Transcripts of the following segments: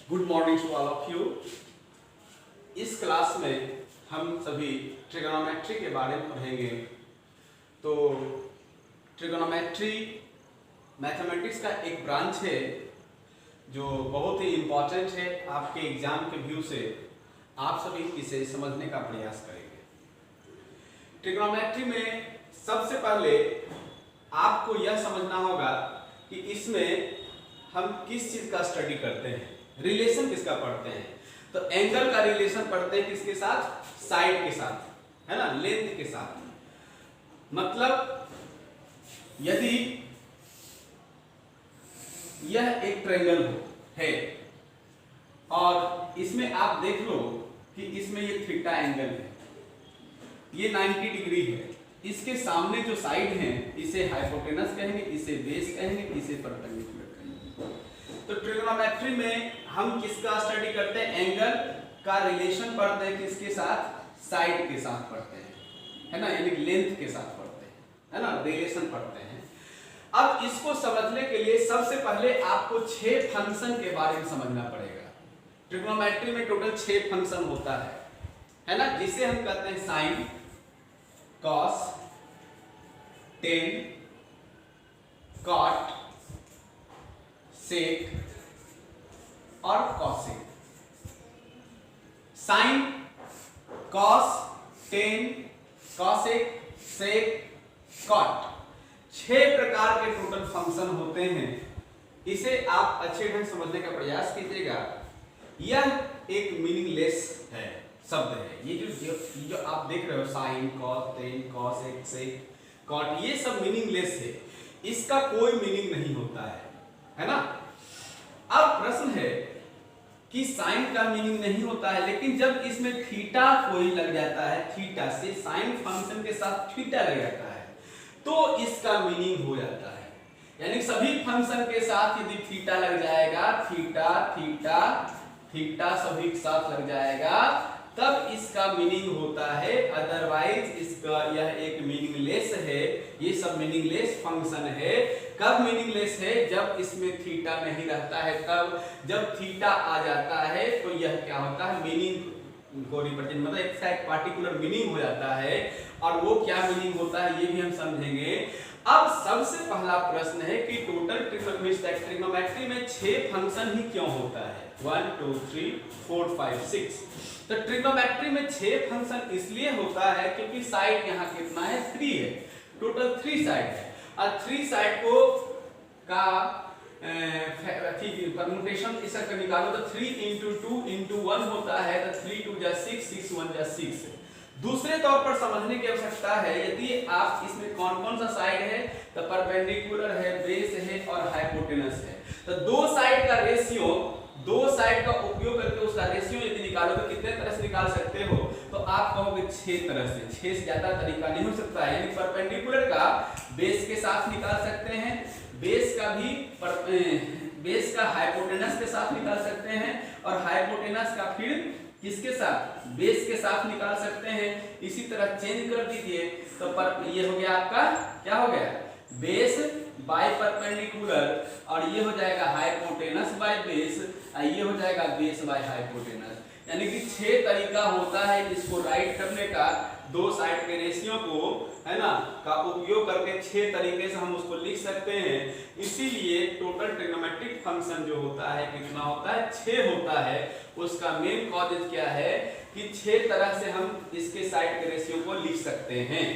Good morning to all of you. इस class में हम सभी ट्रिगोनोमेट्री के बारे में पढ़ेंगे। तो ट्रिगोनोमेट्री मैथमेटिक्स का एक ब्रांच है जो बहुत ही इम्पोर्टेंट है। आपके एग्जाम के व्यू से आप सभी इसे समझने का प्रयास करेंगे। ट्रिगोनोमेट्री में सबसे पहले आपको यह समझना होगा कि इसमें हम किस चीज का स्टडी करते हैं, रिलेशन किसका पढ़ते हैं। तो एंगल का रिलेशन पढ़ते हैं किसके साथ, साइड के साथ, है ना, लेंथ के साथ। मतलब यदि यह एक ट्रायंगल है और इसमें आप देख लो कि इसमें ये थीटा एंगल है, ये 90 डिग्री है। इसके सामने जो साइड है इसे हाइपोटेनस कहेंगे, इसे बेस कहेंगे, इसे परपेंडिकुलर कहेंगे। तो ट्रिगोनोमेट्री में हम किसका स्टडी करते हैं, एंगल का रिलेशन पढ़ते हैं किसके साथ, साइड के साथ पढ़ते हैं, है ना, यानी लेंथ के साथ पढ़ते हैं, है ना, रिलेशन पढ़ते हैं। अब इसको समझने के लिए सबसे पहले आपको 6 फंक्शन के बारे में समझना पड़ेगा। ट्रिगोनोमेट्री में टोटल 6 फंक्शन होता है ना, जिसे हम कहते हैं sine, cos, tan, cot, sec और cosec. Sine, cos, tan, cosec, sec, cot, 6 प्रकार के टोटल फंक्शन होते हैं। इसे आप अच्छे ढंग से समझने का प्रयास कीजिएगा। यह एक मीनिंगलेस है, शब्द है। ये जो आप देख रहे हो, sign, cos, tan, cosec, sec, cot, ये सब मीनिंगलेस है। इसका कोई मीनिंग नहीं होता है ना। अब प्रश्न है कि साइन का मीनिंग नहीं होता है, लेकिन जब इसमें थीटा कोई लग जाता है, थीटा से साइन फंक्शन के साथ थीटा लग जाता है तो इसका मीनिंग हो जाता है। यानी सभी फंक्शन के साथ यदि थीटा लग जाएगा, थीटा थीटा थीटा सभी के साथ लग जाएगा, तब इसका मीनिंग होता है। अदरवाइज इसका यह एक मीनिंगलेस है। ये सब मीनिंगलेस फंक्शन है। कब मीनिंगलेस है, जब इसमें थीटा नहीं रहता है। तब जब थीटा आ जाता है तो यह क्या होता है, मीनिंग को रिप्रेजेंट, मतलब एक पार्टिकुलर मीनिंग हो जाता है। और वो क्या मीनिंग होता है ये भी हम समझेंगे। अब सबसे पहला प्रश्न है कि टोटल ट्रिग्नोमेट्री में 6 फंक्शन ही क्यों होता है, 1 2 3 4 5 6। तो ट्रिग्नोमेट्री में 6 फंक्शन इसलिए होता है क्योंकि साइड यहाँ कितना है, 3 है। टोटल 3 साइड है और 3 साइड को का परम्यूटेशन इस तरह निकालो तो 3 × 2 × 1 होता है। तो 3 2 जा 6, 6 1 जा 6। दूसरे तौर पर समझने की आवश्यकता है, यदि आप इसमें कौन कौन सा साइड है, तो परपेंडिकुलर है, बेस है और हाइपोटेनस है। तो दो साइड का रेशियो, दो साइड का उपयोग करके उसका रेशियो यदि निकालो तो कितने तरह से निकाल सकते हो, तो आप कहोगे 6 तरह से। 6 से ज्यादा तरीका नहीं हो सकता है। यानी परपेंडिकुलर का बेस के साथ निकाल सकते हैं, बेस का हाइपोटेनस के साथ निकाल सकते हैं और हाइपोटेनस का फिर किसके साथ, बेस के साथ निकाल सकते हैं। इसी तरह चेंज कर दीजिए तो ये हो गया आपका, क्या हो गया, बेस बाय परपेंडिकुलर, और ये हो जाएगा हाइपोटेनस बाय बेस, ये हो जाएगा बेस बाय हाइपोटेनस। यानी कि 6 तरीका होता है इसको राइट करने का। दो साइड के रेशियो को, है ना, का उपयोग करके 6 तरीके से हम उसको लिख सकते हैं। इसीलिए टोटल ट्रिग्नोमेट्रिक फंक्शन जो होता है कितना होता है, 6 होता है। उसका मेन कॉज क्या है कि 6 तरह से हम इसके साइड के रेशियो को लिख सकते हैं,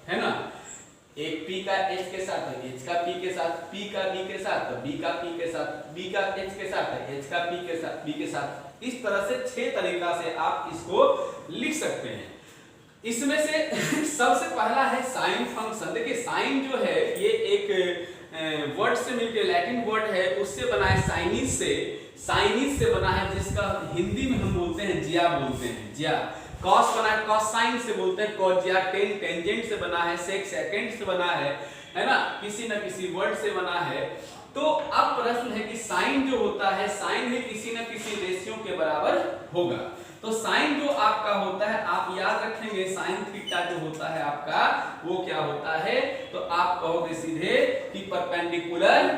है ना। एक p का h के साथ है, h का p के साथ, p का b के साथ, b का p के साथ, b का h के साथ है, h का p के साथ, b के साथ। इस तरह से 6 तरीका से आप इसको लिख सकते हैं। इसमें से सबसे पहला है साइन फंक्शन। देखिए साइन जो है ये एक वर्ड से मिलकर, लैटिन वर्ड है, उससे बना है, साइनिस से बना है, जिसका हिंदी में हम बोलते हैं जिया बोलते हैं, जिया। कॉस बना है, कॉस साइन से बोलते हैं कॉजिया। टेन टेंजेंट से बना है, सेक सेकेंड से बना है ना, किसी न किसी वर्ड से बना है। तो अब प्रश्न है कि साइन जो होता है, साइन भी किसी न किसी रेशियो के बराबर होगा। तो साइन जो आपका होता है, आप याद रखेंगे, साइन थीटा जो होता है आपका, वो क्या होता है, तो आप कहोगे सीधे कि परपेंडिकुलर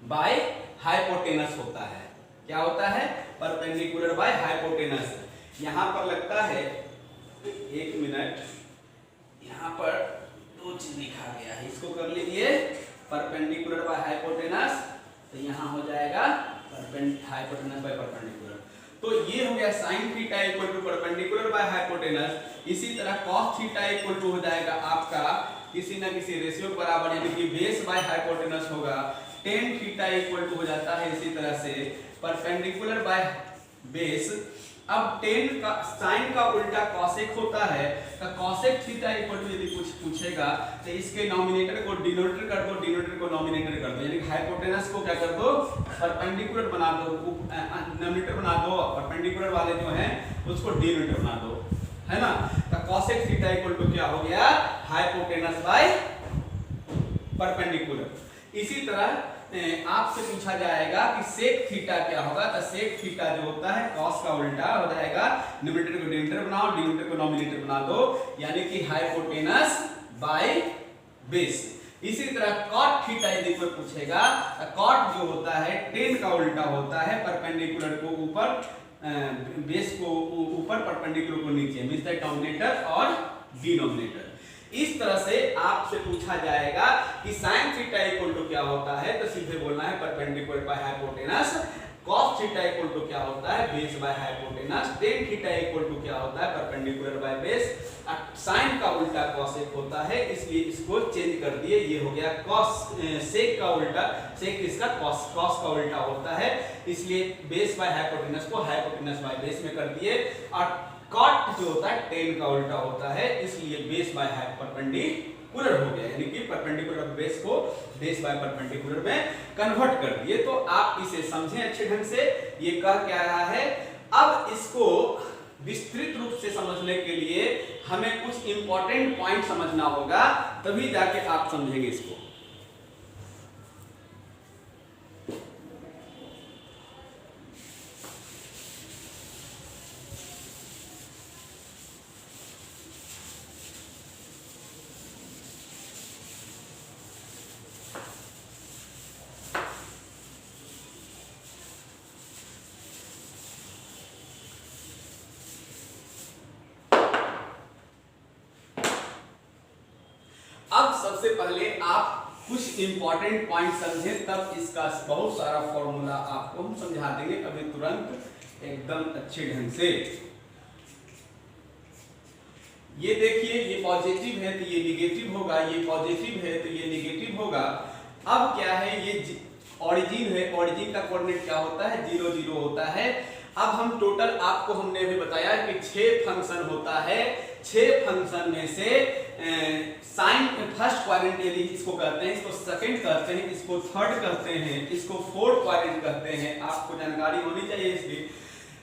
बाय हाइपोटेनस होता है। क्या होता है, परपेंडिकुलर बाय हाइपोटेनस। यहां पर लगता है, एक मिनट, यहां पर दो चीज लिखा गया है, इसको कर लीजिए, परपेंडिकुलर बाय हाइपोटेनस, तो यहां हो जाएगा हाइपोटेनस बाय परपेंडिकुलर। तो ये हो गया sin theta equal to perpendicular by hypotenuse. इसी तरह cos थीटा इक्वल टू हो जाएगा आपका किसी ना किसी रेशियो के बराबर, यानी कि बेस बाय हाइपोटेनस होगा। tan थीटा इक्वल टू हो जाता है इसी तरह से परपेंडिकुलर बाय बेस। अब tan का sin का उल्टा cosec होता है, तो cosec थीटा इक्वल टू यदि कुछ पूछेगा तो इसके नॉमिनेटर को डिनोमिनेटर कर दो, डिनोमिनेटर को नॉमिनेटर कर दो, यानी हाइपोटेनस को क्या कर दो, परपेंडिकुलर बना दो, नॉमिनेटर बना दो, परपेंडिकुलर वाले जो हैं उसको डिनोमिनेटर बना दो, है ना। तो cosec थीटा इक्वल टू क्या हो गया, हाइपोटेनस बाय परपेंडिकुलर। इसी तरह आपसे पूछा जाएगा कि sec थीटा क्या होगा, तो sec थीटा जो होता है cos का उल्टा हो जाएगा, न्यूमरेटर को डिनोमिनेटर बनाओ, डिनोमिनेटर को नॉमिनेटर बना दो, यानी कि हाइपोटेनस बाय बेस। इसी तरह cot थीटा यदि कोई पूछेगा, तो cot जो होता है tan का उल्टा होता है, परपेंडिकुलर को ऊपर, बेस को ऊपर, परपेंडिकुलर को नीचे, मींस डोमिनेटर और डिनोमिनेटर। इस तरह से आपसे पूछा जाएगा कि sin थीटा इक्वल टू क्या होता है, तो सीधे बोलना है perpendicular by hypotenuse. cos theta equal to क्या होता है, base by hypotenuse. tan theta equal to क्या होता है, परपेंडिकुलर बाय बेस। sin का उल्टा cosec होता है, इसलिए इसको चेंज कर दिए, ये हो गया cos। sec का उल्टा, sec इसका cos का उल्टा होता है, इसलिए बेस बाय हाइपोटेनस को हाइपोटेनस बाय बेस में कर दिए। और cot जो होता है tan का उल्टा होता है, इसलिए बेस बाय परपेंडिकुलर हो गया, यानी कि परपेंडिकुलर बेस को बेस बाय परपेंडिकुलर में कन्वर्ट कर दिए। तो आप इसे समझें अच्छे ढंग से, ये कह क्या रहा है। अब इसको विस्तृत रूप से समझने के लिए हमें कुछ इंपॉर्टेंट पॉइंट समझना होगा, तभी जाके आप समझेंगे इसको। अब सबसे पहले आप कुछ इंपॉर्टेंट पॉइंट समझें, तब इसका बहुत सारा फॉर्मूला आपको हम समझा देंगे अभी तुरंत एकदम अच्छे ढंग से। ये देखिए, ये पॉजिटिव है तो ये निगेटिव होगा, ये पॉजिटिव है तो ये निगेटिव होगा। अब क्या है, ये ओरिजिन है, ओरिजिन का कोऑर्डिनेट क्या होता है, 0 0 होता है। अब हम टोटल, आपको हमने अभी बताया कि 6 फंक्शन होता है, 6 फंक्शन में से साइन फर्स्ट क्वाड्रेंट यदि इसको कहते हैं, इसको सेकंड कहते हैं, इसको थर्ड कहते हैं, इसको फोर्थ क्वाड्रेंट कहते हैं, आपको जानकारी होनी चाहिए इसलिए।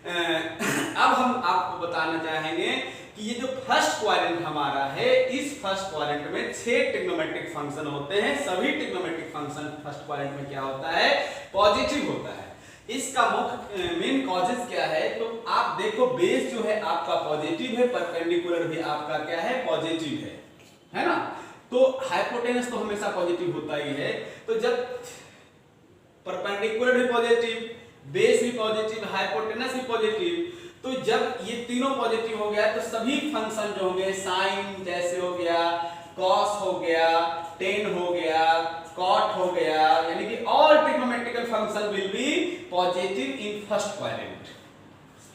अब हम आपको बताना चाहेंगे कि ये जो फर्स्ट क्वाड्रेंट हमारा है, इस फर्स्ट क्वाड्रेंट में 6 ट्रिग्नोमेट्रिक फंक्शन होते हैं। सभी ट्रिग्नोमेट्रिक फंक्शन फर्स्ट क्वाड्रेंट में क्या होता है, पॉजिटिव होता है। इसका मुख्य मेन कॉजेस क्या है, तो आप देखो बेस जो है आपका पॉजिटिव है, परपेंडिकुलर भी आपका क्या है, पॉजिटिव है ना। तो हाइपोटेनस तो हमेशा पॉजिटिव होता ही है, तो जब परपेंडिकुलर भी पॉजिटिव, बेस भी पॉजिटिव, हाइपोटेनस भी पॉजिटिव, तो जब ये तीनों पॉजिटिव हो गया तो सभी फंक्शन जो होंगे, साइन जैसे हो गया, कॉस हो गया, टेन हो गया, कॉट हो गया, यानी कि all trigonometrical function will be positive in first quadrant.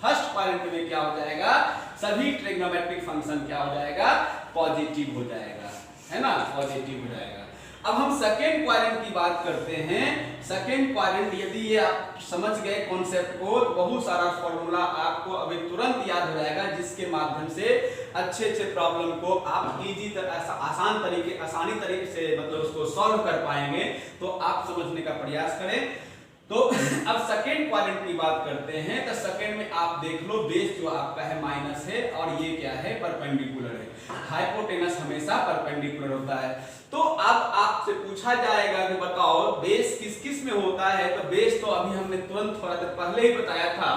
First quadrant में क्या हो जाएगा, सभी ट्रिग्नोमेट्रिक फंक्शन क्या हो जाएगा, पॉजिटिव हो जाएगा, है ना, पॉजिटिव हो जाएगा। अब हम सेकेंड क्वाड्रेंट की बात करते हैं। सेकेंड क्वाड्रेंट, यदि ये आप समझ गए कॉन्सेप्ट को, बहुत सारा फॉर्मूला आपको अभी तुरंत याद हो जाएगा, जिसके माध्यम से अच्छे अच्छे प्रॉब्लम को आप इजी आसानी तरीके से मतलब उसको सॉल्व कर पाएंगे। तो आप समझने का प्रयास करें। तो अब सेकेंड क्वाड्रेंट की बात करते हैं, तो सेकेंड में आप देख लो, बेस जो आपका है माइनस है और ये क्या है, परपेंडिकुलर है। हाइपोटेनस हमेशा परपेंडिकुलर होता है। तो अब आपसे पूछा जाएगा कि बताओ बेस किस किस में होता है, तो बेस तो अभी हमने तुरंत थोड़ा देर पहले ही बताया था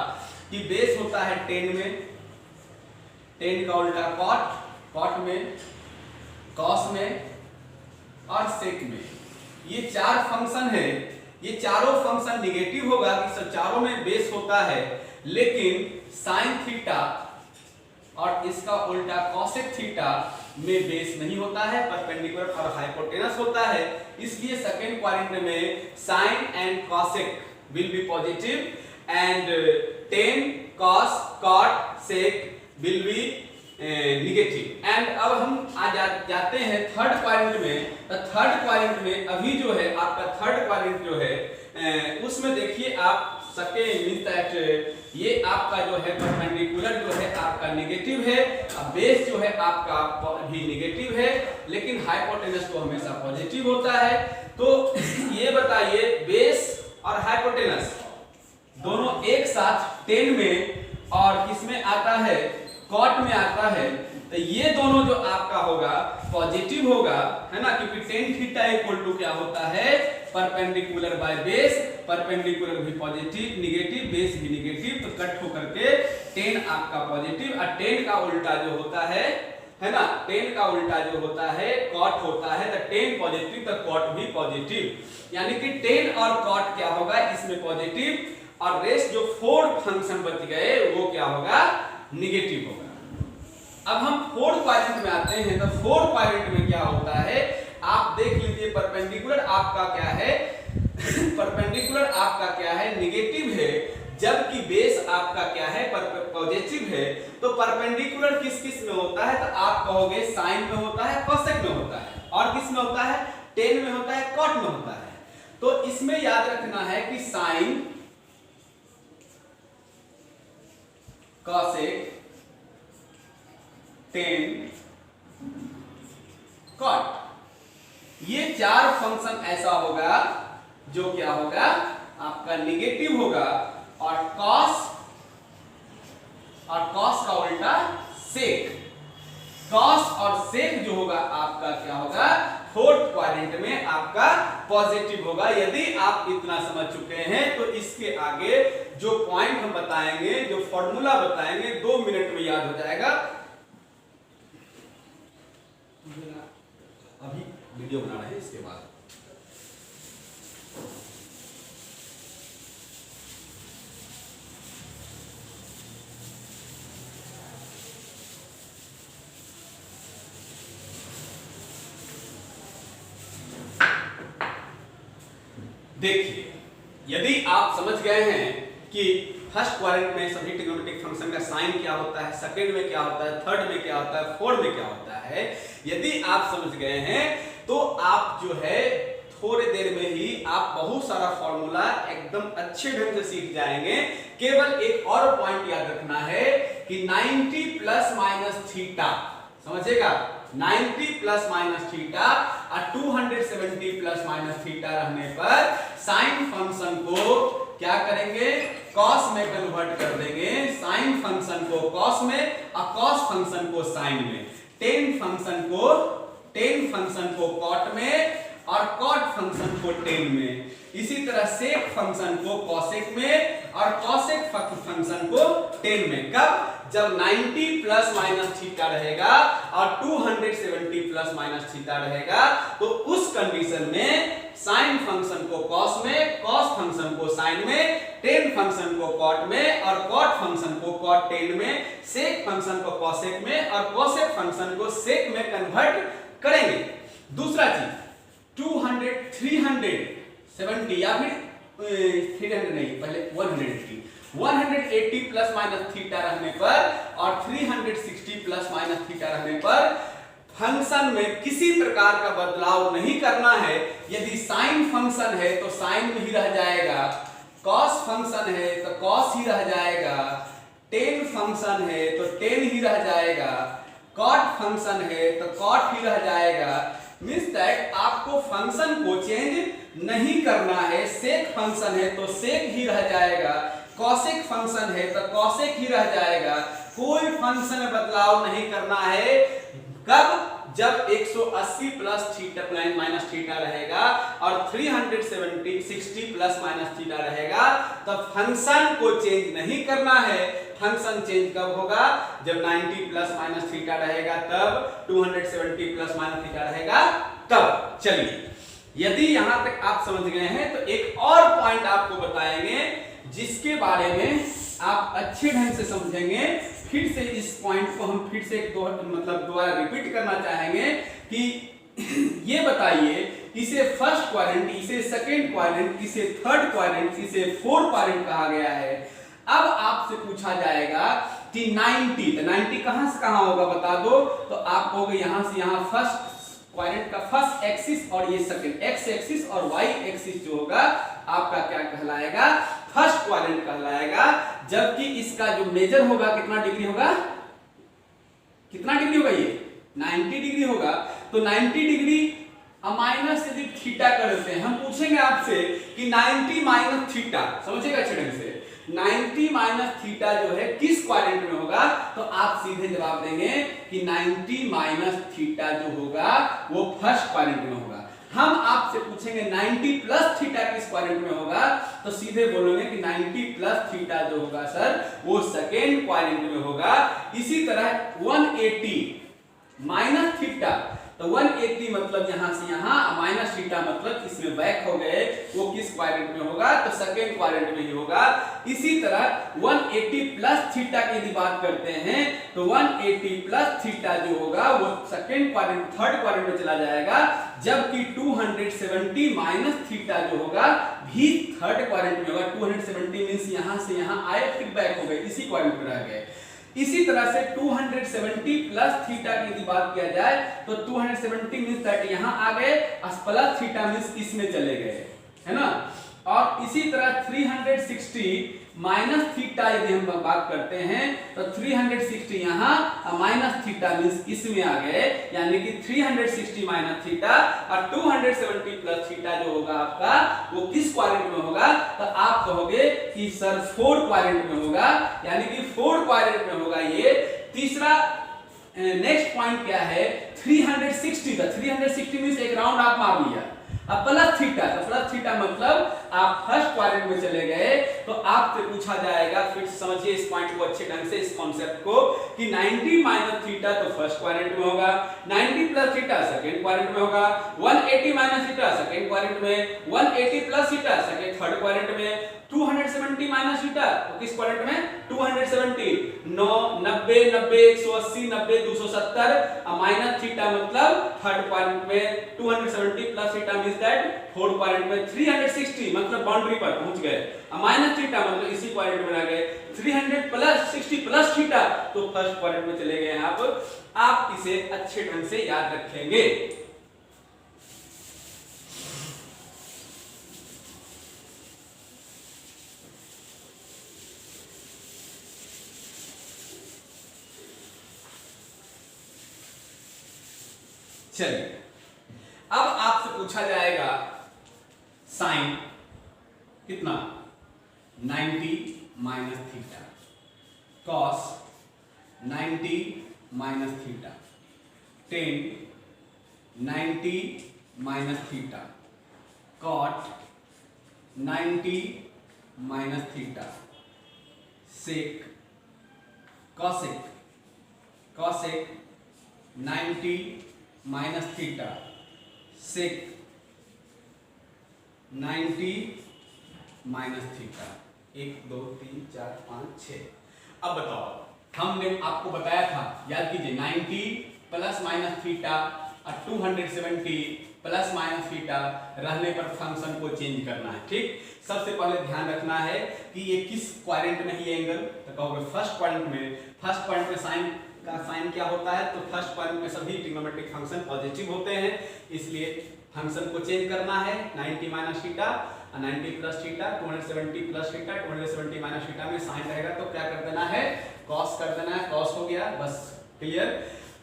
कि बेस होता है 10 में, 10 का उल्टा कॉट, कॉट में, कॉस में और सेक में। ये 4 फंक्शन है, ये चारों फंक्शन निगेटिव होगा कि सब चारों में बेस होता है, लेकिन साइन थीटा और इसका उल्टा कॉसेक थीटा में बेस नहीं होता है, परपेंडिकुलर और हाइपोटेनस होता है। इसलिए सेकंड क्वाड्रेंट में sine and cosec will be positive and tan cos cot sec will be negative. And अब हम जाते हैं थर्ड क्वाड्रेंट में। तो थर्ड क्वाड्रेंट में अभी जो है आपका थर्ड क्वाड्रेंट जो है उसमें देखिए आप सेकेंड मींस दैट ये आपका जो है परपेंडिकुलर जो है आपका नेगेटिव है, अब बेस जो है आपका भी नेगेटिव है, लेकिन हाइपोटेनस तो हमेशा पॉजिटिव होता है। तो ये बताइए बेस और हाइपोटेनस दोनों एक साथ 10 में और किसमें आता है, कॉट में आता है, तो ये दोनों जो आपका होगा पॉजिटिव होगा, है ना, क्योंकि टेन थीटा इक्वल टू क्या होता है, परपेंडिकुलर बाय बेस, परपेंडिकुलर भी पॉजिटिव निगेटिव, बेस भी निगेटिव, तो कट होकर के 10 आपका पॉजिटिव और 10 का उल्टा जो होता है ना, 10 का उल्टा जो होता है कॉट होता है, तो 10 पॉजिटिव तो कॉट भी पॉजिटिव, यानी कि 10 और कॉट क्या होगा इसमें पॉजिटिव, और रेस्ट जो 4 फंक्शन बच गए वो क्या होगा, निगेटिव होगा। अब हम फोर्थ क्वाड्रेंट में आते हैं। तो फोर्थ क्वाड्रेंट में क्या होता है आप देख लीजिए, परपेंडिकुलर आपका क्या है परपेंडिकुलर आपका क्या है, निगेटिव है, जबकि बेस आपका क्या है, पॉजिटिव है। तो परपेंडिकुलर किस किस में होता है, तो आप कहोगे साइन में होता है, कोसेक में होता है, और किस में होता है, टेन में होता है, कॉट में होता है। तो इसमें याद रखना है कि साइन, कोसेक, टेन, कॉट, ये चार फंक्शन ऐसा होगा जो क्या होगा आपका निगेटिव होगा, और कॉस का उल्टा सेक, कॉस और सेक जो होगा आपका क्या होगा, फोर्थ क्वाड्रेंट में आपका पॉजिटिव होगा। यदि आप इतना समझ चुके हैं तो इसके आगे जो पॉइंट हम बताएंगे, जो फॉर्मूला बताएंगे, 2 मिनट में याद हो जाएगा। अभी वीडियो बना रहे हैं, इसके बाद देखिए, यदि आप समझ गए हैं कि फर्स्ट क्वाड्रेंट में सभी ट्रिग्नोमेट्रिक फंक्शन का साइन क्या होता है, सेकंड में क्या होता है, थर्ड में क्या होता है, फोर्थ में क्या होता है, यदि आप समझ गए हैं तो आप जो है थोड़ी देर में ही आप बहुत सारा फॉर्मूला एकदम अच्छे ढंग से सीख जाएंगे। केवल एक और पॉइंट याद रखना है कि 90 प्लस माइनस थीटा, समझिएगा, 90 प्लस माइनस थीटा और 270 प्लस माइनस थीटा रहने पर साइन फंक्शन को क्या करेंगे, कॉस में कन्वर्ट कर देंगे, साइन फंक्शन को कॉस में और कॉस फंक्शन को साइन में, टेन फंक्शन को कॉट में और कॉट फंक्शन को टेन में, इसी तरह सेक फंक्शन को कॉसेक में और कॉसेक फंक्शन को टेन में। कब, जब 90 प्लस माइनस थीटा रहेगा और 270 प्लस माइनस थीटा रहेगा, तो उस कंडीशन में साइन फंक्शन को कॉस में, कॉस फंक्शन को साइन में, टेन फंक्शन को कॉट में और कॉट फंक्शन को कॉट टेन में, सेक फंक्शन को कॉसेक में और कॉसेक फंक्शन को सेक में कन्वर्ट करेंगे। दूसरा चीज 200, 370 या फिर 300 नहीं, पहले 180 प्लस माइनस थीटा रहने पर और 360 प्लस माइनस थीटा रहने पर फंक्शन में किसी प्रकार का बदलाव नहीं करना है। यदि साइन फंक्शन है तो साइन में ही रह जाएगा, कॉस फंक्शन है तो कॉस ही रह जाएगा, टेन फंक्शन है तो टेन ही रह जाएगा, कॉट फंक्शन है तो कॉट ही रह जाएगा। मींस दैट आपको फंक्शन को चेंज नहीं करना है। सेक फंक्शन है तो सेक ही रह जाएगा, कॉसेक फंक्शन है तो कॉसेक ही रह जाएगा, कोई फंक्शन में बदलाव नहीं करना है। कब, जब 180 प्लस थीटा माइनस थीटा रहेगा और 360 प्लस माइनस थीटा रहेगा, तब फंक्शन को चेंज नहीं करना है। फंक्शन चेंज कब होगा, जब 90 प्लस माइनस थीटा रहेगा तब, 270 प्लस माइनस थीटा रहेगा तब। चलिए यदि यहां तक आप समझ गए हैं तो एक और पॉइंट आपको बताएंगे जिसके बारे में आप अच्छे ढंग से समझेंगे। फिर से इस पॉइंट को हम फिर से दोबारा रिपीट करना चाहेंगे कि ये बताइए इसे फर्स्ट क्वाड्रेंट, इसे सेकंड क्वाड्रेंट, इसे थर्ड क्वाड्रेंट, इसे फोर्थ क्वाड्रेंट कहा गया है। अब आपसे पूछा जाएगा कि 90, तो 90 कहां से कहां होगा बता दो, तो आप कहोगे यहां से यहां फर्स्ट क्वाड्रेंट का फर्स्ट एक्सिस और ये सेकंड एक्स एक्सिस और वाई एक्सिस जो होगा आपका क्या कहलाएगा, फर्स्ट क्वाड्रेंट कहलाएगा। जबकि इसका जो मेजर होगा कितना डिग्री होगा, कितना डिग्री होगा, ये 90 डिग्री होगा। तो 90 डिग्री माइनस यदि थीटा कर देते हैं, हम पूछेंगे आपसे कि 90 माइनस थीटा, समझिएगा अच्छे ढंग से, 90 माइनस थीटा जो है किस क्वाड्रेंट में होगा, तो आप सीधे जवाब देंगे कि 90 माइनस थीटा जो होगा वो फर्स्ट क्वाड्रेंट में होगा। हम आपसे पूछेंगे 90 प्लस थीटा किस क्वाड्रेंट में होगा, तो सीधे बोलेंगे कि 90 प्लस थीटा जो होगा सर वो सेकेंड क्वाड्रेंट में होगा। इसी तरह 180 माइनस थीटा, तो 180 मतलब यहां से यहां माइनस थीटा मतलब इसमें बैक हो गए, वो किस क्वाड्रेंट में होगा, तो सेकंड क्वाड्रेंट में ही होगा। इसी तरह 180 प्लस थीटा की यदि बात करते हैं तो 180 प्लस थीटा जो होगा वो सेकंड क्वाड्रेंट, थर्ड क्वाड्रेंट में चला जाएगा। जबकि 270 माइनस थीटा जो होगा भी थर्ड क्वाड्रेंट में होगा। 270 मींस यहां से यहां आए फिर बैक हो गए, इसी क्वाड्रेंट में रह गए। इसी तरह से 270 प्लस थीटा की यदि बात किया जाए तो 270 मींस दैट यहां आ गए, प्लस थीटा मींस इसमें चले गए, है ना। और इसी तरह 360 माइनस थीटा यदि हम बात करते हैं तो 360 यहां माइनस थीटा मींस इसमें आ गए, यानी कि 360 माइनस थीटा और 270 प्लस थीटा जो होगा आपका वो किस क्वाड्रेंट में होगा, तो आप कहोगे कि सर फोर्थ क्वाड्रेंट में होगा, यानी कि फोर्थ क्वाड्रेंट में होगा ये। तीसरा नेक्स्ट पॉइंट क्या है, 360 का 360 मींस एक राउंड आप मार लिया, अब प्लस थीटा, तो प्लस थीटा मतलब आप फर्स्ट क्वाड्रेंट में चले गए। तो आपसे पूछा जाएगा, फिर समझिए इस पॉइंट को अच्छे ढंग से, इस कॉन्सेप्ट को, कि 90 माइनस थीटा तो फर्स्ट क्वाड्रेंट में होगा, 90 प्लस थीटा सेकंड क्वाड्रेंट में होगा, 180 माइनस थीटा सेकंड क्वाड्रेंट में, 180 plus theta second third quadrant में, 270 माइनस थीटा तो किस क्वाड्रेंट में, 270, 90 90 180 90 270 माइनस थीटा मतलब थर्ड क्वाड्रेंट में, 270 plus theta means that fourth quadrant में, 360 मतलब बाउंड्री पर पहुंच गए, माइनस थीटा मतलब इसी क्वाड्रेंट में आ गए, 300 प्लस 60 प्लस थीटा तो फर्स्ट क्वाड्रेंट में चले गए आप इसे अच्छे ढंग से याद रखेंगे। चलिए अब आपसे पूछा जाएगा साइन कितना, 90 minus theta, cos 90 minus theta, tan 90 minus theta, cot 90 minus theta, sec cosec cosec 90 minus theta, sec 90 minus theta. 1 2 3 4 5 6। अब बताओ, हमने आपको बताया था, याद कीजिए, 90 प्लस माइनस थीटा और 270 प्लस माइनस थीटा रहने पर फंक्शन को चेंज करना है। ठीक, सबसे पहले ध्यान रखना है कि ये किस क्वाड्रेंट में है ये एंगल, तो कहोगे फर्स्ट क्वाड्रेंट में। फर्स्ट क्वाड्रेंट में साइन का साइन क्या होता है, तो फर्स्ट क्वाड्रेंट में सभी ट्रिग्नोमेट्रिक फंक्शन पॉजिटिव होते हैं, इसलिए फंक्शन को चेंज करना है। 90 minus theta 90 plus theta, 270 plus theta, 270 minus theta में साइन रहेगा तो क्या कर देना है, कॉस कर देना है, कॉस हो गया, बस क्लियर।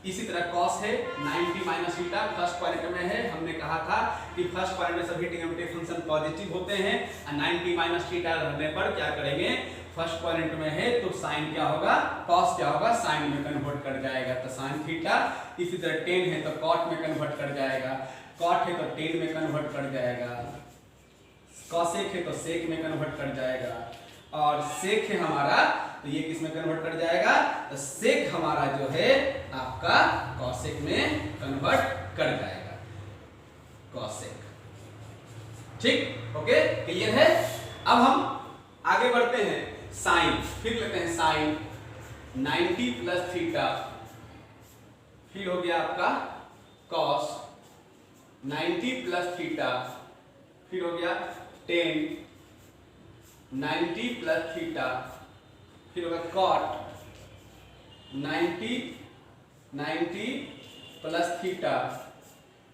इसी तरह कॉस है 90 माइनस थीटा, फर्स्ट क्वाड्रेंट में है। हमने कहा था कि फर्स्ट क्वाड्रेंट में सभी ट्रिग्नोमेट्रिक फंक्शन पॉजिटिव होते हैं, और 90 माइनस थीटा रहने पर क्या करेंगे, फर्स्ट क्वाड्रेंट में है तो साइन क्या होगा, कॉस क्या होगा, साइन में कन्वर्ट कर जाएगा, तो साइन थीटा। इसी तरह टेन है तो कॉट में कन्वर्ट कर जाएगा, कॉट है तो टेन में कन्वर्ट कर जाएगा, कॉसेक है तो सेक में कन्वर्ट कर जाएगा, और सेक है हमारा तो ये किस में कन्वर्ट कर जाएगा, तो सेक हमारा जो है आपका कॉसेक में कन्वर्ट कर जाएगा, कॉसेक। ठीक, ओके, क्लियर है। अब हम आगे बढ़ते हैं, साइन, फिर लेते हैं साइन 90 प्लस थीटा, फिर हो गया आपका कॉस 90 प्लस थीटा, फिर हो गया टेन 90 प्लस थीटा, फिर होगा कॉट 90 प्लस थीटा,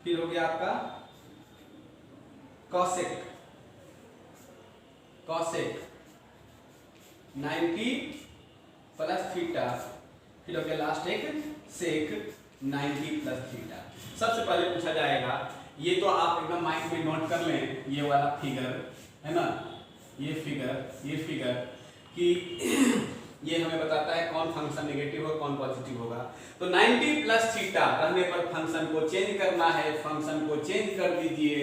फिर हो गया आपका कॉसेक 90 प्लस थीटा, फिर हो गया लास्ट एक सेक 90 प्लस थीटा। सबसे पहले पूछा जाएगा, ये तो आप एकदम माइंड में नोट कर लें, ये वाला फिगर है ना, ये फिगर कि ये हमें बताता है कौन फंक्शन नेगेटिव होगा कौन पॉजिटिव होगा। तो 90 प्लस थीटा रहने पर फंक्शन को चेंज करना है, फंक्शन को चेंज कर दीजिए,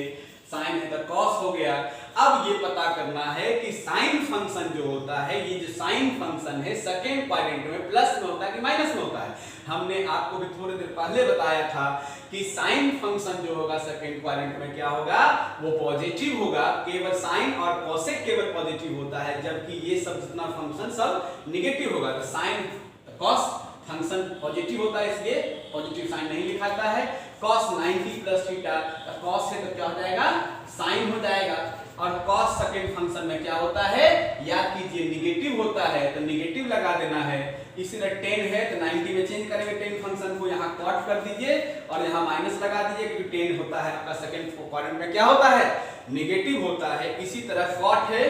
साइन है तो कॉस हो गया। अब ये पता करना है कि साइन फंक्शन जो होता है, ये जो साइन फंक्शन है सेकेंड क्वाड्रेंट में प्लस में होता है कि माइनस में होता है। हमने आपको भी थोड़ी देर पहले बताया था कि साइन फंक्शन जो होगा सेकेंड क्वाड्रेंट में क्या होगा, वो पॉजिटिव होगा, केवल साइन और कोसेक केवल पॉजिटिव होता है, जबकि ये सब जितना फंक्शन सब निगेटिव होगा। तो साइन कॉस फंक्शन पॉजिटिव होता है, इसलिए पॉजिटिव साइन नहीं लिखाता है। cos 90 प्लस थीटा, cos है तो क्या हो जाएगा, साइन हो जाएगा। और cos सेकंड फंक्शन में क्या होता है, याद कीजिए निगेटिव होता है, तो निगेटिव लगा देना है। इसी तरह 10 है तो 90 में चेंज करेंगे 10 फंक्शन को, यहाँ कॉट कर दीजिए और यहाँ माइनस लगा दीजिए, क्योंकि 10 होता है आपका सेकंड क्वाड्रेंट में क्या होता है, निगेटिव होता है। इसी तरह cot है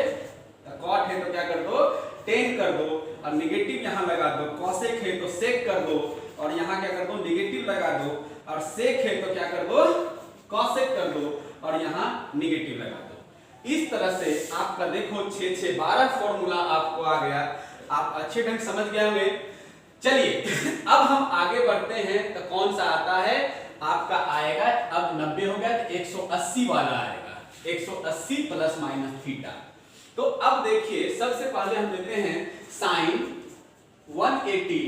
तो क्या कर दो, 10 कर दो और निगेटिव यहाँ लगा दो। cosec है तो sec कर दो और यहाँ क्या कर दो, निगेटिव लगा दो, और sec है तो क्या कर दो, cosec कर दो और यहाँ निगेटिव लगा दो। इस तरह से आपका देखो 6 12 फॉर्मूला आपको आ गया, आप अच्छे ढंग समझ गए होंगे। चलिए अब हम आगे बढ़ते हैं, तो कौन सा आता है आपका, आएगा अब 90 हो गया तो 180 वाला आएगा, 180 प्लस माइनस थीटा। तो अब देखिए सबसे पहले हम लेते हैं साइन 180,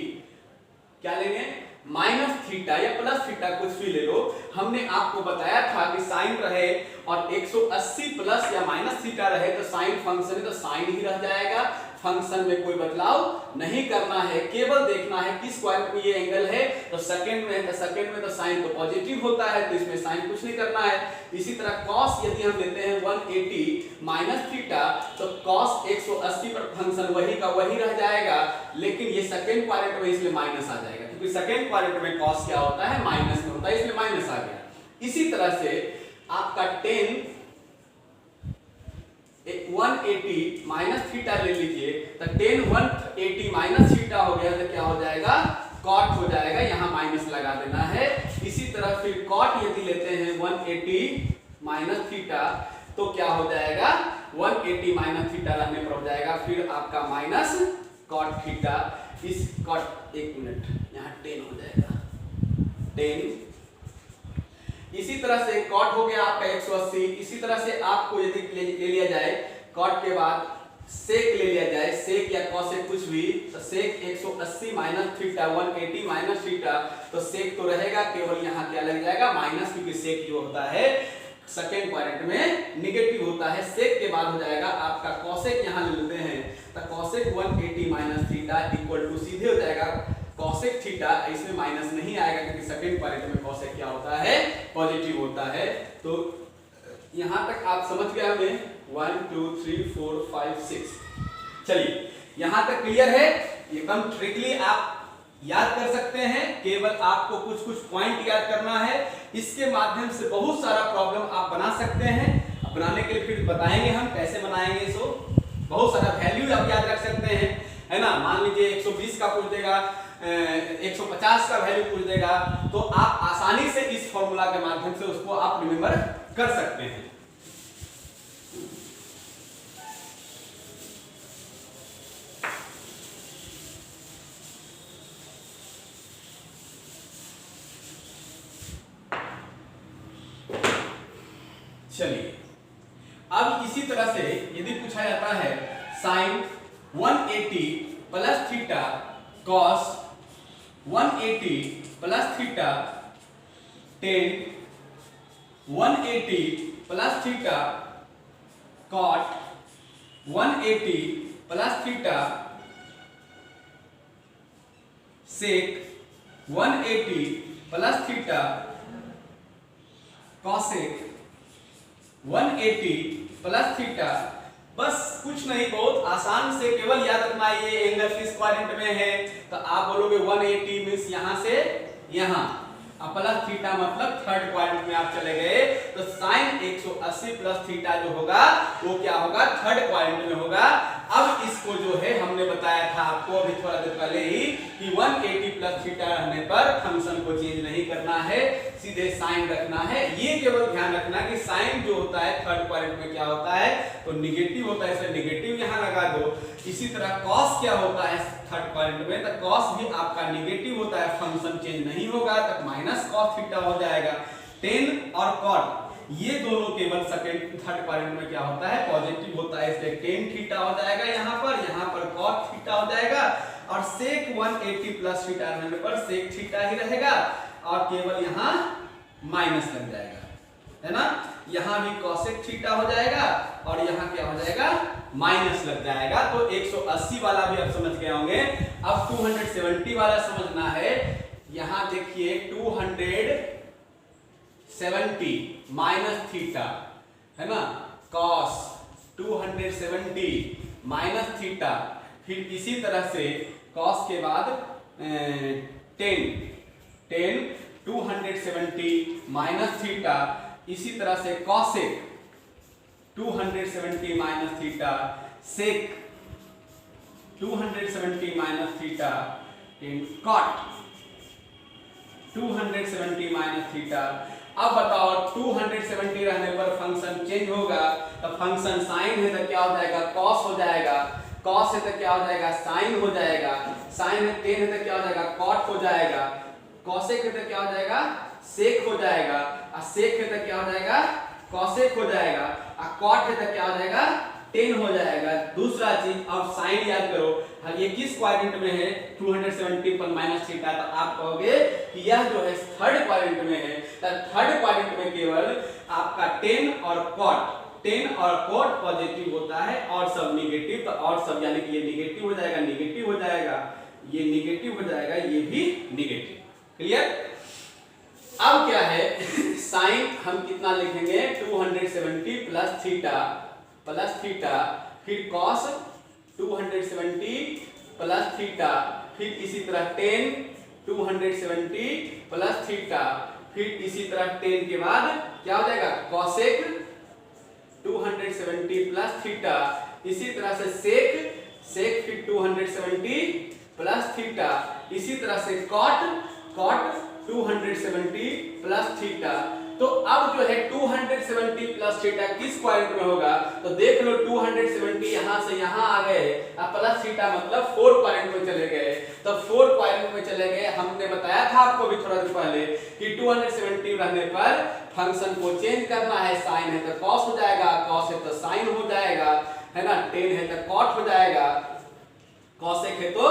क्या लेंगे, माइनस थीटा या प्लस थीटा कुछ भी ले लो। हमने आपको बताया था कि साइन रहे और 180 प्लस या माइनस थीटा रहे तो साइन फंक्शन है तो साइन ही रह जाएगा, फंक्शन में कोई बदलाव नहीं करना है, केवल देखना है किस क्वाड्रेंट में ये एंगल है। तो सेकंड में है तो सेकंड में तो साइन तो पॉजिटिव होता है, तो इसमें साइन कुछ नहीं करना है। इसी तरह cos यदि हम लेते हैं 180 माइनस थीटा, तो cos 180 पर फंक्शन वही का वही रह जाएगा, लेकिन ये सेकंड क्वाड्रेंट में इसलिए माइनस आ जाएगा, क्योंकि सेकंड क्वाड्रेंट में cos क्या होता है, माइनस में होता है, इसलिए माइनस आ गया। इसी तरह से आपका 10 180 माइनस थीटा ले लीजिए, तो 10 180 माइनस थीटा हो गया तो क्या हो जाएगा, कॉट हो जाएगा, यहाँ माइनस लगा देना है। इसी तरह फिर कॉट यदि लेते हैं 180 माइनस थीटा, तो क्या हो जाएगा, 180 माइनस थीटा रहने पर हो जाएगा फिर आपका माइनस कॉट थीटा। इस कॉट, एक मिनट, यहाँ 10 हो जाएगा 10। इसी तरह से कॉट हो गया आपका 180। इसी तरह से आपको यदि ले लिया जाए कॉट के बाद सेक ले लिया जाए, सेक या कॉसेक कुछ भी, तो सेक 180 माइनस थीटा 180 माइनस थीटा, तो सेक तो रहेगा, केवल यहाँ क्या लग जाएगा, माइनस, क्योंकि सेक जो होता है सेकेंड क्वाड्रेंट में निगेटिव होता है। सेक के बाद हो जाएगा आपका कॉसेक, यहाँ ले लेते हैं तो cosec 180 minus theta equal to सीधे हो जाएगा कॉसेक थीटा, इसमें माइनस नहीं आएगा क्योंकि सेकंड क्वाड्रेंट में कॉसेक क्या होता है, पॉजिटिव होता है। तो यहां तक आप समझ गए हमें, 1 2 3 4 5 6। चलिए यहां तक क्लियर है, एकदम ट्रिकली आप याद कर सकते हैं, केवल आपको कुछ कुछ पॉइंट याद करना है। इसके माध्यम से बहुत सारा प्रॉब्लम आप बना सकते हैं। बनाने के लिए फिर बताएंगे हम कैसे बनाएंगे इसको, बहुत सारा वैल्यू आप याद रख सकते हैं, है ना। मान लीजिए 120 का पूछ देगा, 150 का वैल्यू पूछ देगा, तो आप आसानी से इस फॉर्मूला के माध्यम से उसको आप रिमेंबर कर सकते हैं। चलिए अब इसी तरह से यदि पूछा जाता है sine 180 plus theta cos 180 plus theta tan 180 plus theta cot 180 plus theta sec 180 plus theta cosec 180 plus theta. बस कुछ नहीं, बहुत आसान से केवल याद रखना ये एंगल किस क्वाड्रेंट में है, तो आप बोलोगे 180 मींस यहां से यहां, प्लस थीटा मतलब थर्ड क्वाड्रेंट में आप चले गए, तो साइन 180 प्लस थीटा जो होगा वो क्या होगा, थर्ड क्वाड्रेंट में होगा। अब इसको जो है हमने बताया था आपको अभी थोड़ा देर पहले ही कि 180 प्लस थीटा रहने पर फंक्शन को चेंज नहीं करना है, सीधे साइन रखना है। ये केवल ध्यान रखना कि साइन जो होता है थर्ड क्वाड्रेंट में क्या होता है, तो निगेटिव होता है, इसलिए निगेटिव यहां लगा दो। इसी तरह कॉस क्या होता है थर्ड क्वाड्रेंट में, तो कॉस भी आपका निगेटिव होता है, फंक्शन चेंज नहीं होगा, तब माइनस कॉस थीटा हो जाएगा। टेन और कॉट ये दोनों केवल सेकंड थर्ड क्वाड्रेंट में क्या होता है, पॉजिटिव होता है, इसलिए टेन थीटा हो जाएगा यहाँ पर कॉट थीटा हो जाएगा, और सेक 180 प्लस थीटा रहने पर सेक थीटा ही रहेगा, और केवल यहाँ माइनस लग जाएगा, है ना। यहाँ भी कॉसेक थीटा हो जाएगा और यहाँ क्या हो जाएगा, माइनस लग जाएगा। तो 180 वाला भी आप समझ गए होंगे। अब 270 वाला समझना है। यहाँ देखिए 270 माइनस थीटा, है ना, कॉस 270 माइनस थीटा, फिर इसी तरह से कॉस के बाद 10 270 माइनस थीटा, इसी तरह से cosec 270 minus theta, sec 270 minus theta, cot 270 minus theta. अब बताओ 270 रहने पर फंक्शन चेंज होगा, तो फंक्शन साइन है तो क्या हो जाएगा, कॉस हो जाएगा, कॉस है तो क्या हो जाएगा, साइन हो जाएगा, साइन है 10 है तो क्या हो जाएगा, कॉट हो जाएगा, कॉसेक है तो क्या हो जाएगा, सेक हो जाएगा, और सेक है तो क्या हो जाएगा, कॉसेक हो जाएगा, और कॉट है तो क्या हो जाएगा, 10 हो जाएगा। दूसरा चीज, अब साइन याद करो, ये किस क्वाड्रेंट में है, 270 पर माइनस थीटा, तो आप कहोगे कि यह जो है थर्ड क्वाड्रेंट में है। तो थर्ड क्वाड्रेंट में केवल आपका 10 और कॉट पॉजिटिव होता है और सब निगेटिव, तो और सब यानी कि ये निगेटिव हो जाएगा, निगेटिव हो जाएगा, ये निगेटिव हो जाएगा, ये भी निगेटिव। क्लियर। अब क्या है साइन हम कितना लिखेंगे, 270 प्लस थीटा, फिर कॉस 270 प्लस थीटा, फिर इसी तरह 10 270 प्लस थीटा, फिर इसी तरह 10 के बाद क्या हो जाएगा, कॉसेक 270 प्लस थीटा, इसी तरह से सेक फिर 270 प्लस थीटा, इसी तरह से कॉट 270 प्लस थीटा। तो अब जो है 270 प्लस थीटा किस क्वाड्रेंट में होगा, तो देख लो 270 यहां से यहां आ गए, अब प्लस थीटा मतलब 4 क्वाड्रेंट में चले गए, तो 4 क्वाड्रेंट में चले गए। हमने बताया था आपको भी थोड़ा देर पहले कि 270 रहने पर फंक्शन को चेंज करना है, साइन है तो कॉस हो जाएगा, कॉस है तो साइन हो जाएगा, है ना, 10 है तो कॉट हो जाएगा, कॉसेक है तो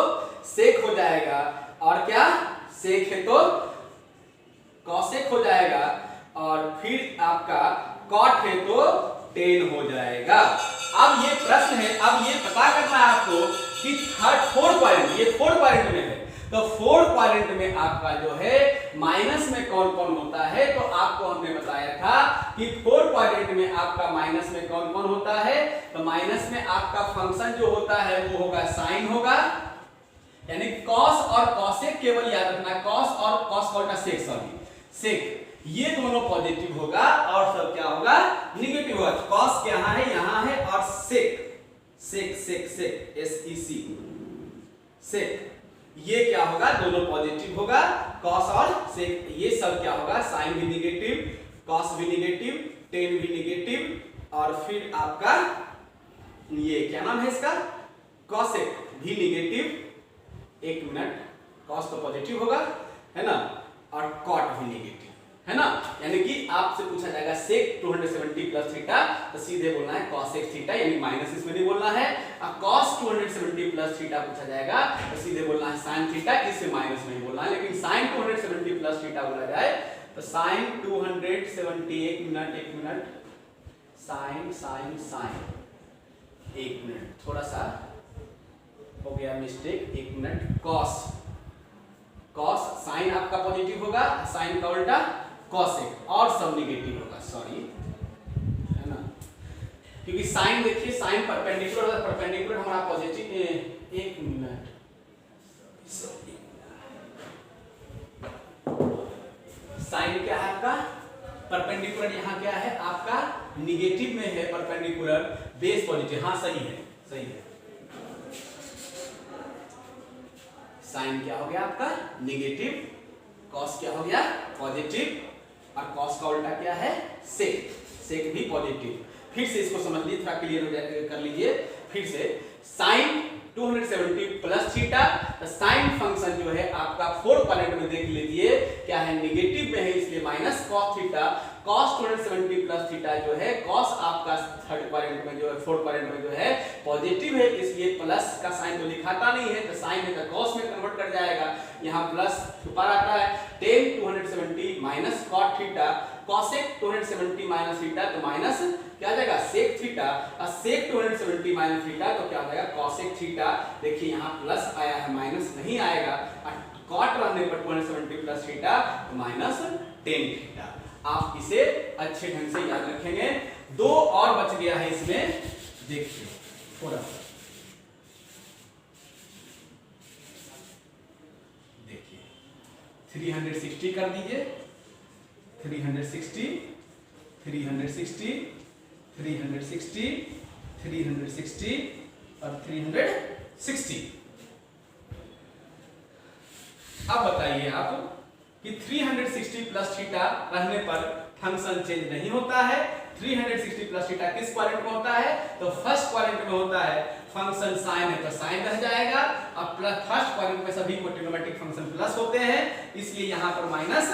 सेक हो जाएगा, और क्या सेक है तो कॉसेक हो जाएगा, और फिर आपका कॉट है तो 10 हो जाएगा। अब ये प्रश्न है, अब ये पता करना है आपको कि फोर्थ क्वाड्रेंट, ये फोर्थ क्वाड्रेंट में है, तो फोर्थ क्वाड्रेंट में आपका जो है माइनस में कौन कौन होता है, तो आपको हमने बताया था कि फोर्थ क्वाड्रेंट में आपका माइनस में कौन कौन होता है, तो माइनस में आपका फंक्शन जो होता है वो होगा साइन होगा, यानी कॉस और कॉसेक केवल याद रखना, कॉस और कॉस का सेक, सॉरी सेक, ये दोनों पॉजिटिव होगा और सब क्या होगा, निगेटिव होगा। कॉस क्या यहाँ है और सेक सेक ये क्या होगा, दोनों पॉजिटिव होगा, कॉस और सेक, ये सब क्या होगा, साइन भी निगेटिव, कॉस भी निगेटिव, 10 भी निगेटिव, और फिर आपका ये क्या नाम है इसका, कॉसेक भी निगेटिव, एक मिनट, कॉस तो पॉजिटिव होगा, है ना, और कॉट भी निगेटिव, है ना। यानी कि आपसे पूछा जाएगा सेक 270 प्लस थीटा, तो सीधे बोलना है कॉसेक थीटा, यानी माइनस इसमें नहीं बोलना है। अब कॉस 270 प्लस थीटा पूछा जाएगा, तो सीधे बोलना है साइन थीटा, इससे माइनस में बोलना है। लेकिन साइन 270 प्लस थीटा बोला जाए तो साइन 270, एक मिनट, साइन साइन साइन, एक मिनट, थोड़ा सा हो गया मिस्टेक, एक मिनट, कॉस, कॉस साइन आपका पॉजिटिव होगा, साइन का उल्टा कॉसेक, और सब निगेटिव होगा, सॉरी, है ना, क्योंकि साइन देखिए, साइन परपेंडिकुलर, परपेंडिकुलर हमारा पॉजिटिव, एक मिनट, साइन क्या है आपका परपेंडिकुलर, यहाँ क्या है आपका निगेटिव में है परपेंडिकुलर, बेस पॉजिटिव, हाँ सही है, सही है, साइन क्या हो गया आपका निगेटिव, कॉस क्या हो गया पॉजिटिव, और कॉस का उल्टा क्या है सेक, सेक भी पॉजिटिव। फिर से इसको समझ लीजिए, थोड़ा क्लियर कर लीजिए फिर से, sine 270 plus theta, sine function जो है आपका फोर्थ क्वाड्रेंट में देख लीजिए क्या है निगेटिव में है, इसलिए minus cos theta, cos 270 plus theta जो है कॉस आपका थर्ड क्वाड्रेंट में जो है, फोर्थ क्वाड्रेंट में जो है पॉजिटिव है, इसलिए प्लस का साइन तो लिखाता नहीं है, तो साइन है तो कॉस में कन्वर्ट कर जाएगा, यहाँ प्लस ऊपर आता है, tan 270 minus cot theta, cosec 270 minus theta, तो माइनस क्या आ जाएगा सेक थीटा, और सेक 270 माइनस थीटा तो क्या हो जाएगा कॉसेक थीटा, देखिए यहाँ प्लस आया है माइनस नहीं आएगा, और कॉट रहने पर 270 प्लस थीटा तो माइनस tan थीटा। आप इसे अच्छे ढंग से याद रखेंगे। दो और बच गया है इसमें, देखिए थोड़ा सा देखिए, 360 कर दीजिए, 360 360 360 360 और 360। अब बताइए आप कि 360 प्लस थीटा रहने पर फंक्शन चेंज नहीं होता है, 360 प्लस थीटा किस क्वाड्रेंट में होता है, तो फर्स्ट क्वाड्रेंट में होता है, फंक्शन साइन है तो साइन रह जाएगा, और प्लस फर्स्ट क्वाड्रेंट में सभी ट्रिग्नोमेट्रिक फंक्शन प्लस होते हैं, इसलिए यहां पर माइनस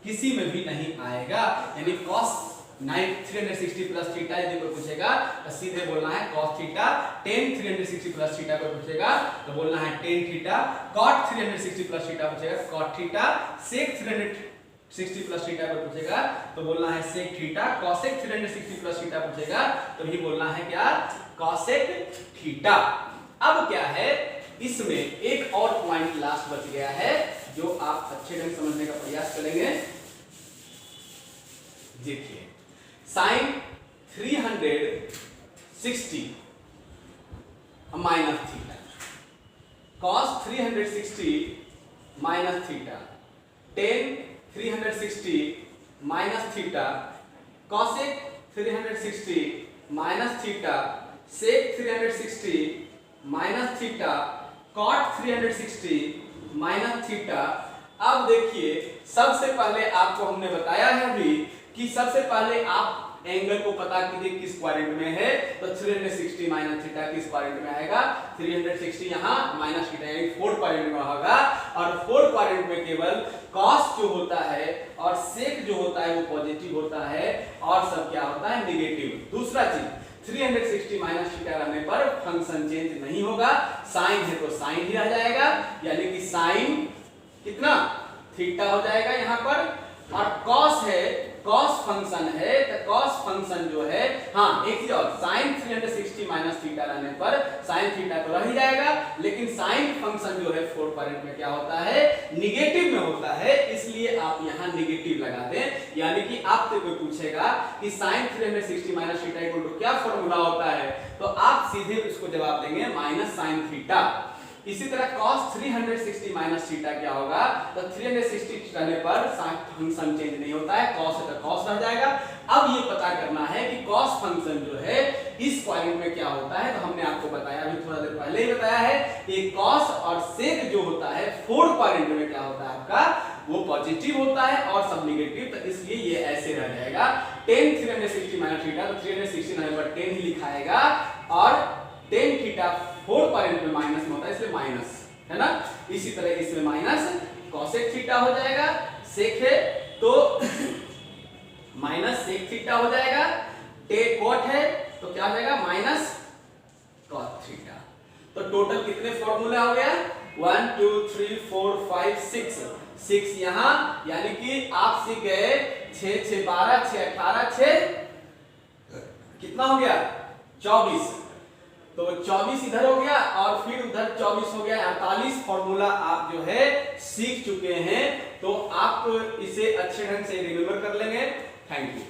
किसी में भी नहीं आएगा, यानी cos 360 प्लस थीटा यदि कोई पूछेगा तो सीधे बोलना है cos theta, tan 360 plus theta कोई पूछेगा तो बोलना है tan theta, cot 360 plus theta पूछेगा cot theta, sec 360 plus theta कोई पूछेगा तो बोलना है sec theta, cosec 360 plus theta पूछेगा तो भी बोलना है क्या cosec थीटा। अब क्या है इसमें एक और पॉइंट लास्ट बच गया है जो आप अच्छे ढंग समझने का प्रयास करेंगे। देखिए sine 360 minus theta, cos 360 minus theta, tan 360 minus theta, cosec 360 minus theta, sec 360 minus theta, cot 360 minus theta. अब देखिए सबसे पहले आपको हमने बताया है अभी कि सबसे पहले आप एंगल को पता कीजिए किस क्वाड्रेंट में है, तो 360 माइनस थीटा किस क्वाड्रेंट में आएगा, 360 यहाँ माइनस थीटा यानी फोर्थ क्वाड्रेंट में होगा, और फोर्थ क्वाड्रेंट में केवल कॉस जो होता है और सेक जो होता है वो पॉजिटिव होता है और सब क्या होता है नेगेटिव। दूसरा चीज 360 माइनस थीटा रहने पर फंक्शन चेंज नहीं होगा, साइन है तो साइन ही रह जाएगा, यानी कि साइन कितना थीटा हो जाएगा यहाँ पर, और कॉस है कॉस फंक्शन है तो कॉस फंक्शन जो है, हाँ एक चीज और, साइन 360 माइनस थीटा रहने पर साइन थीटा तो रह ही जाएगा, लेकिन साइन फंक्शन जो है फोर्थ क्वाड्रेंट में क्या होता है निगेटिव में होता है, इसलिए आप यहाँ निगेटिव लगा दें। यानी कि आपसे कोई पूछेगा कि sine 360 minus theta equal to क्या फॉर्मूला होता है, तो आप सीधे उसको जवाब देंगे माइनस साइन थीटा। इसी तरह cos 360 माइनस थीटा क्या होगा, तो 360 रहने पर फंक्शन चेंज नहीं होता है, cos है तो cos रह जाएगा। अब ये पता करना है कि cos फंक्शन जो है इस क्वाड्रेंट में क्या होता है, तो हमने आपको बताया अभी थोड़ा देर पहले ही बताया है कि cos और sec जो होता है फोर्थ क्वाड्रेंट में क्या होता है आपका, वो पॉजिटिव होता है और सब नेगेटिव, तो इसलिए ये ऐसे रह जाएगा tan 360 माइनस थीटा, तो 360 रहने पर 10 ही लिखाएगा, और tan थीटा फोर्थ क्वाड्रेंट में माइनस में होता है इसलिए माइनस, है ना। इसी तरह इसमें माइनस cosec थीटा हो जाएगा, sec है तो माइनस sec थीटा हो जाएगा, tan cot है तो क्या हो जाएगा माइनस cot थीटा। तो टोटल कितने फॉर्मूला हो गया, 1 2 3 4 5 6, 6 यहाँ, यानी कि आप सीख गए 6 6 12 6 18 6 कितना हो गया 24। तो 24 इधर हो गया और फिर उधर 24 हो गया, 48 फॉर्मूला आप जो है सीख चुके हैं। तो आप इसे अच्छे ढंग से रिमेंबर कर लेंगे। Thank you.